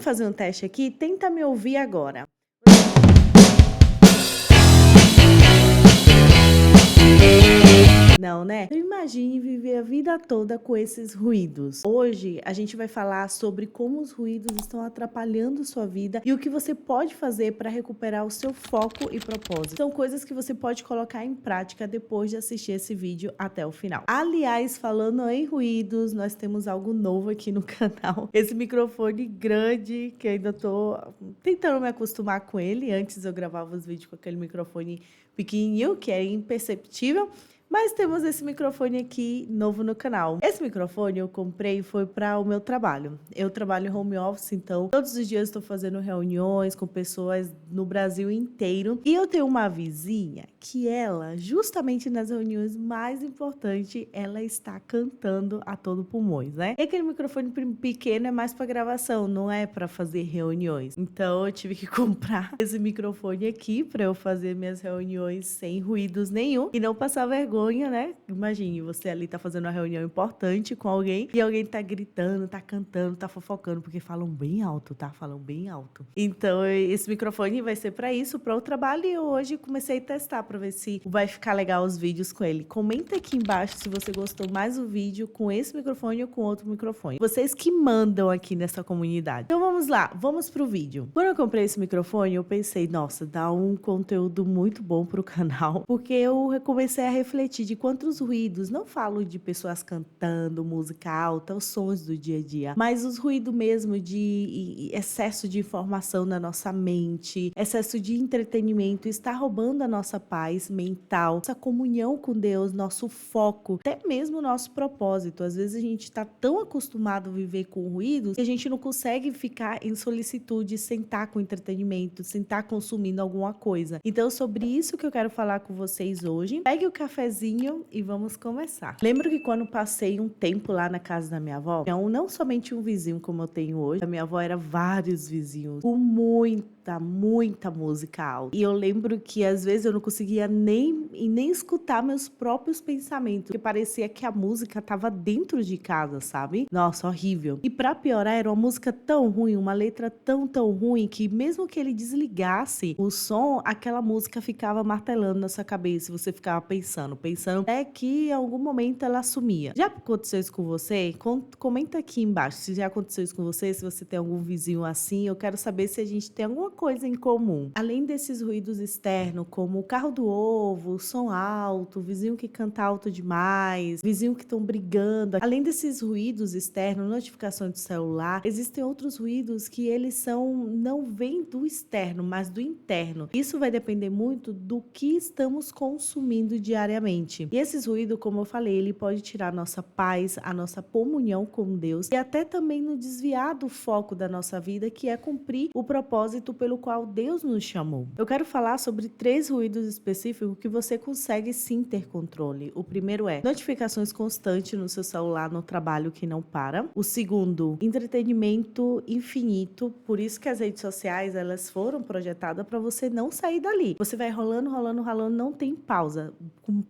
Vamos fazer um teste aqui? Tenta me ouvir agora. Não, né? Então, imagine viver a vida toda com esses ruídos. Hoje a gente vai falar sobre como os ruídos estão atrapalhando sua vida e o que você pode fazer para recuperar o seu foco e propósito. São coisas que você pode colocar em prática depois de assistir esse vídeo até o final. Aliás, falando em ruídos, nós temos algo novo aqui no canal. Esse microfone grande, que ainda tô tentando me acostumar com ele. Antes eu gravava os vídeos com aquele microfone pequenininho, que é imperceptível. Mas temos esse microfone aqui novo no canal. Esse microfone eu comprei foi para o meu trabalho. Eu trabalho em home office, então todos os dias estou fazendo reuniões com pessoas no Brasil inteiro. E eu tenho uma vizinha que ela, justamente nas reuniões mais importantes, ela está cantando a todo pulmões, né? E aquele microfone pequeno é mais para gravação, não é para fazer reuniões. Então eu tive que comprar esse microfone aqui para eu fazer minhas reuniões sem ruídos nenhum e não passar vergonha, né? Imagine, você ali tá fazendo uma reunião importante com alguém e alguém tá gritando, tá cantando, tá fofocando, porque falam bem alto, tá? Falam bem alto. Então, esse microfone vai ser para isso, para o trabalho, e eu hoje comecei a testar para ver se vai ficar legal os vídeos com ele. Comenta aqui embaixo se você gostou mais do vídeo com esse microfone ou com outro microfone. Vocês que mandam aqui nessa comunidade. Então, vamos lá, vamos pro vídeo. Quando eu comprei esse microfone, eu pensei, nossa, dá um conteúdo muito bom pro canal, porque eu comecei a refletir de quantos ruídos, não falo de pessoas cantando, música alta, os sons do dia a dia, mas os ruídos mesmo de excesso de informação na nossa mente, excesso de entretenimento, está roubando a nossa paz mental, nossa comunhão com Deus, nosso foco, até mesmo o nosso propósito. Às vezes a gente está tão acostumado a viver com ruídos que a gente não consegue ficar em solicitude, sentar com entretenimento, sentar consumindo alguma coisa. Então, sobre isso que eu quero falar com vocês hoje. Pegue o cafezinho e vamos começar. Lembro que quando passei um tempo lá na casa da minha avó, tinha não somente um vizinho como eu tenho hoje, a minha avó era vários vizinhos, com muita música alta. E eu lembro que às vezes eu não conseguia nem escutar meus próprios pensamentos, porque parecia que a música tava dentro de casa, sabe? Nossa, horrível. E pra piorar, era uma música tão ruim, uma letra tão ruim, que mesmo que ele desligasse o som, aquela música ficava martelando na sua cabeça e você ficava pensando até que em algum momento ela sumia. Já aconteceu isso com você? Comenta aqui embaixo se já aconteceu isso com você, se você tem algum vizinho assim. Eu quero saber se a gente tem alguma coisa em comum. Além desses ruídos externos, como o carro do ovo, som alto, vizinho que canta alto demais, vizinho que estão brigando. Além desses ruídos externos, notificação de celular, existem outros ruídos que eles não vêm do externo, mas do interno. Isso vai depender muito do que estamos consumindo diariamente. E esses ruídos, como eu falei, ele pode tirar a nossa paz, a nossa comunhão com Deus e até também nos desviar do foco da nossa vida, que é cumprir o propósito pelo qual Deus nos chamou. Eu quero falar sobre 3 ruídos específicos que você consegue sim ter controle. O primeiro é notificações constantes no seu celular, no trabalho que não para. O segundo, entretenimento infinito. Por isso que as redes sociais, elas foram projetadas para você não sair dali. Você vai rolando, não tem pausa.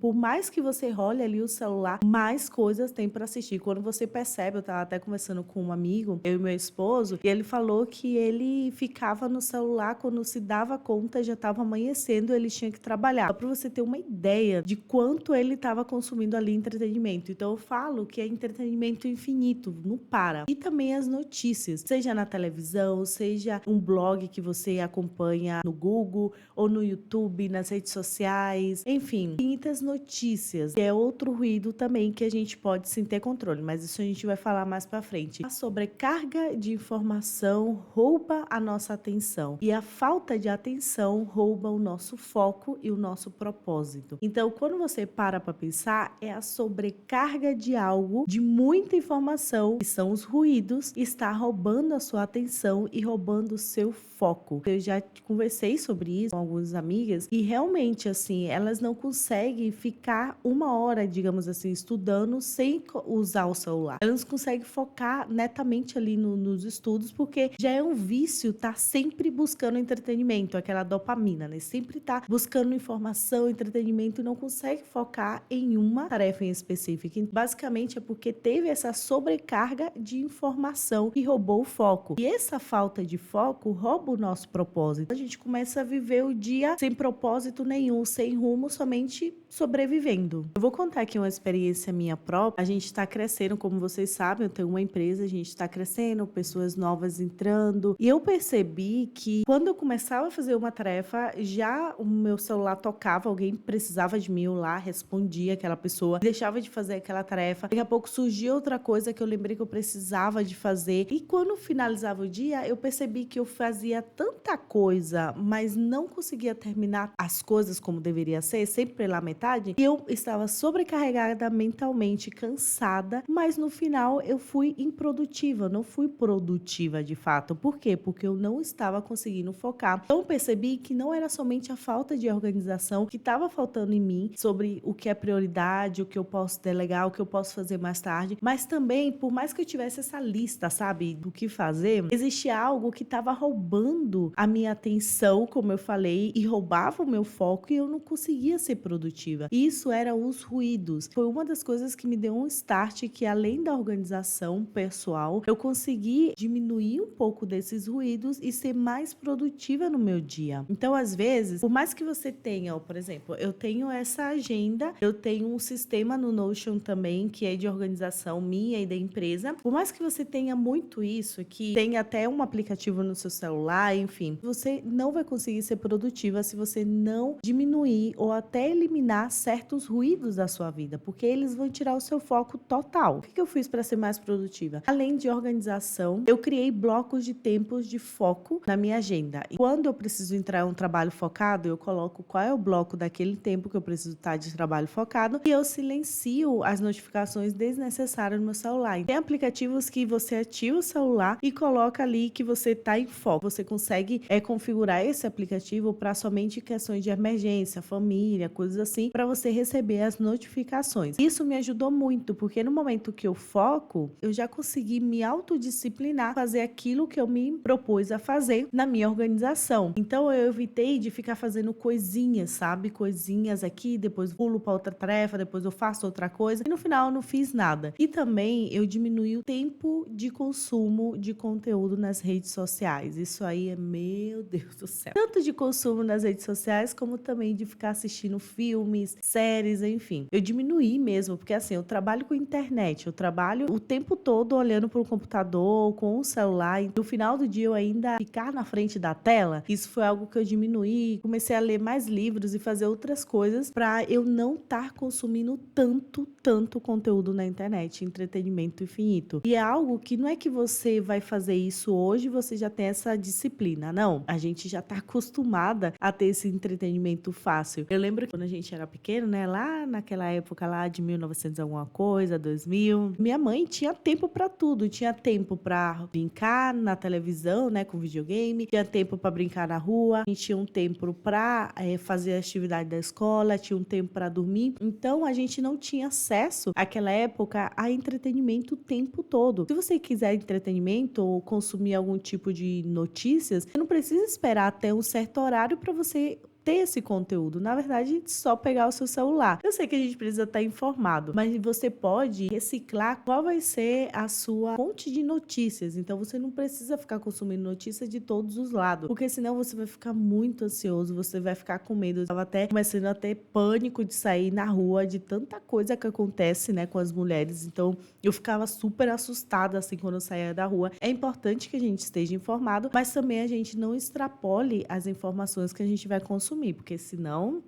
Por mais que você role ali o celular, mais coisas tem para assistir. Quando você percebe, eu tava até conversando com um amigo, eu e meu esposo, e ele falou que ele ficava no celular, quando se dava conta, já estava amanhecendo, ele tinha que trabalhar. Só para você ter uma ideia de quanto ele estava consumindo ali entretenimento. Então eu falo que é entretenimento infinito, não para. E também as notícias, seja na televisão, seja um blog que você acompanha no Google ou no YouTube, nas redes sociais, enfim, infinitas notícias, que é outro ruído também que a gente pode sim ter controle, mas isso a gente vai falar mais pra frente. A sobrecarga de informação rouba a nossa atenção e a falta de atenção rouba o nosso foco e o nosso propósito. Então, quando você para pensar, é a sobrecarga de algo, de muita informação, que são os ruídos, está roubando a sua atenção e roubando o seu foco. Eu já conversei sobre isso com algumas amigas e realmente, assim, elas não conseguem ficar ficar 1 hora, digamos assim, estudando sem usar o celular. Ela não consegue focar netamente ali nos estudos, porque já é um vício tá sempre buscando entretenimento, aquela dopamina, né? Sempre tá buscando informação, entretenimento e não consegue focar em uma tarefa em específica. E, basicamente é porque teve essa sobrecarga de informação que roubou o foco. E essa falta de foco rouba o nosso propósito. A gente começa a viver o dia sem propósito nenhum, sem rumo, somente sobrevivendo. Eu vou contar aqui uma experiência minha própria. A gente está crescendo, como vocês sabem, eu tenho uma empresa, a gente está crescendo, pessoas novas entrando. E eu percebi que quando eu começava a fazer uma tarefa, já o meu celular tocava, alguém precisava de mim, eu lá respondia aquela pessoa, deixava de fazer aquela tarefa. Daqui a pouco surgia outra coisa que eu lembrei que eu precisava de fazer. E quando finalizava o dia, eu percebi que eu fazia tanta coisa, mas não conseguia terminar as coisas como deveria ser, sempre pela metade. E eu estava sobrecarregada mentalmente, cansada, mas no final eu fui improdutiva, não fui produtiva de fato. Por quê? Porque eu não estava conseguindo focar. Então eu percebi que não era somente a falta de organização que estava faltando em mim sobre o que é prioridade, o que eu posso delegar, o que eu posso fazer mais tarde, mas também, por mais que eu tivesse essa lista, sabe, do que fazer, existia algo que estava roubando a minha atenção, como eu falei, e roubava o meu foco e eu não conseguia ser produtiva. E isso era os ruídos. Foi uma das coisas que me deu um start que, além da organização pessoal, eu consegui diminuir um pouco desses ruídos e ser mais produtiva no meu dia. Então, às vezes, por mais que você tenha, por exemplo, eu tenho essa agenda, eu tenho um sistema no Notion também, que é de organização minha e da empresa. Por mais que você tenha muito isso, que tem até um aplicativo no seu celular, enfim, você não vai conseguir ser produtiva se você não diminuir ou até eliminar certos ruídos da sua vida, porque eles vão tirar o seu foco total. O que eu fiz para ser mais produtiva? Além de organização, eu criei blocos de tempos de foco na minha agenda. E quando eu preciso entrar em um trabalho focado, eu coloco qual é o bloco daquele tempo que eu preciso estar de trabalho focado e eu silencio as notificações desnecessárias no meu celular. Tem aplicativos que você ativa o celular e coloca ali que você está em foco. Você consegue configurar esse aplicativo para somente questões de emergência, família, coisas assim, para você receber as notificações. Isso me ajudou muito, porque no momento que eu foco, eu já consegui me autodisciplinar, fazer aquilo que eu me propus a fazer na minha organização. Então eu evitei de ficar fazendo coisinhas, sabe? Coisinhas aqui, depois pulo para outra tarefa, depois eu faço outra coisa e no final eu não fiz nada. E também eu diminui o tempo de consumo de conteúdo nas redes sociais. Isso aí é, meu Deus do céu. Tanto de consumo nas redes sociais, como também de ficar assistindo filmes, séries, enfim. Eu diminuí mesmo, porque assim, eu trabalho com internet, eu trabalho o tempo todo olhando para o computador, com o celular, e no final do dia eu ainda ficar na frente da tela. Isso foi algo que eu diminuí, comecei a ler mais livros e fazer outras coisas para eu não estar consumindo tanto conteúdo na internet, entretenimento infinito. E é algo que não é que você vai fazer isso hoje e você já tem essa disciplina, não. A gente já tá acostumada a ter esse entretenimento fácil. Eu lembro que quando a gente era pequeno, né, lá naquela época lá de 1900 alguma coisa, 2000, minha mãe tinha tempo para tudo, tinha tempo para brincar na televisão, né, com videogame, tinha tempo para brincar na rua, a gente tinha um tempo para fazer a atividade da escola, tinha um tempo para dormir. Então a gente não tinha acesso naquela época a entretenimento o tempo todo. Se você quiser entretenimento ou consumir algum tipo de notícias, você não precisa esperar até um certo horário para você ter esse conteúdo. Na verdade, só pegar o seu celular. Eu sei que a gente precisa estar informado, mas você pode reciclar qual vai ser a sua fonte de notícias. Então, você não precisa ficar consumindo notícias de todos os lados, porque senão você vai ficar muito ansioso, você vai ficar com medo. Eu estava até começando a ter pânico de sair na rua, de tanta coisa que acontece, né, com as mulheres. Então, eu ficava super assustada, assim, quando eu saía da rua. É importante que a gente esteja informado, mas também a gente não extrapole as informações que a gente vai consumir, porque senão...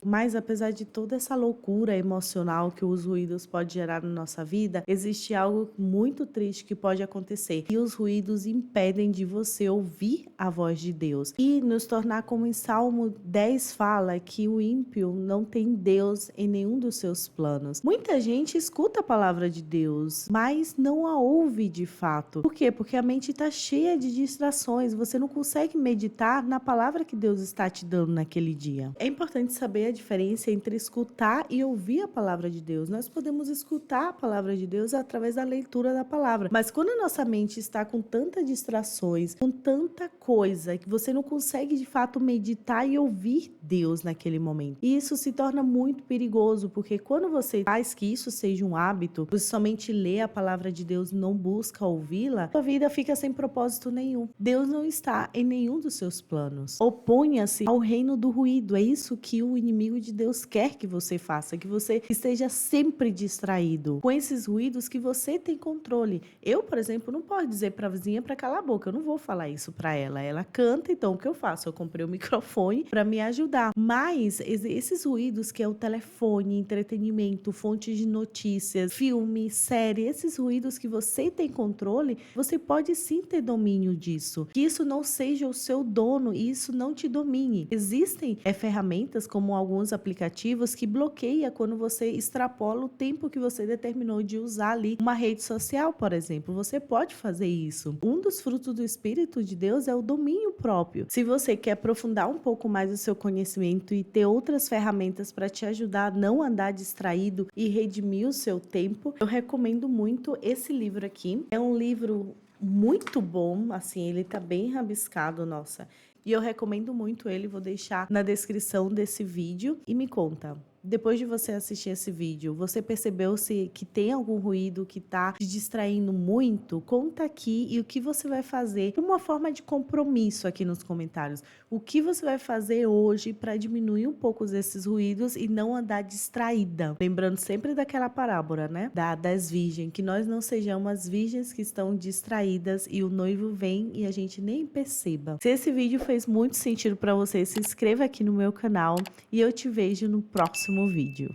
Mas apesar de toda essa loucura emocional que os ruídos podem gerar na nossa vida, existe algo muito triste que pode acontecer. E os ruídos impedem de você ouvir a voz de Deus. E nos tornar como em Salmo 10 fala que o ímpio não tem Deus em nenhum dos seus planos. Muita gente escuta a palavra de Deus, mas não a ouve de fato. Por quê? Porque a mente está cheia de distrações. Você não consegue meditar na palavra que Deus está te dando naquele dia. É importante saber a diferença entre escutar e ouvir a palavra de Deus. Nós podemos escutar a palavra de Deus através da leitura da palavra, mas quando a nossa mente está com tantas distrações, com tanta coisa, que você não consegue de fato meditar e ouvir Deus naquele momento. E isso se torna muito perigoso, porque quando você faz que isso seja um hábito, você somente lê a palavra de Deus, não busca ouvi-la, sua vida fica sem propósito nenhum. Deus não está em nenhum dos seus planos. Oponha-se ao reino do ruído. É isso que o inimigo de Deus quer que você faça, que você esteja sempre distraído com esses ruídos que você tem controle. Eu, por exemplo, não posso dizer para a vizinha para calar a boca. Eu não vou falar isso para ela. Ela canta, então o que eu faço? Eu comprei um microfone para me ajudar. Mas esses ruídos que é o telefone, entretenimento, fontes de notícias, filme, série, esses ruídos que você tem controle, você pode sim ter domínio disso. Que isso não seja o seu dono e isso não te domine. Existem ferramentas como alguns aplicativos que bloqueia quando você extrapola o tempo que você determinou de usar ali uma rede social, por exemplo. Você pode fazer isso. Um dos frutos do Espírito de Deus é o domínio próprio. Se você quer aprofundar um pouco mais o seu conhecimento e ter outras ferramentas para te ajudar a não andar distraído e redimir o seu tempo, eu recomendo muito esse livro aqui. É um livro muito bom, assim, ele tá bem rabiscado, nossa. E eu recomendo muito ele, vou deixar na descrição desse vídeo. E me conta, depois de você assistir esse vídeo, você percebeu que tem algum ruído que tá te distraindo muito? Conta aqui e o que você vai fazer, uma forma de compromisso aqui nos comentários. O que você vai fazer hoje para diminuir um pouco desses ruídos e não andar distraída? Lembrando sempre daquela parábola, né? Das virgens, que nós não sejamos as virgens que estão distraídas e o noivo vem e a gente nem perceba. Se esse vídeo fez muito sentido para você, se inscreva aqui no meu canal e eu te vejo no próximo vídeo.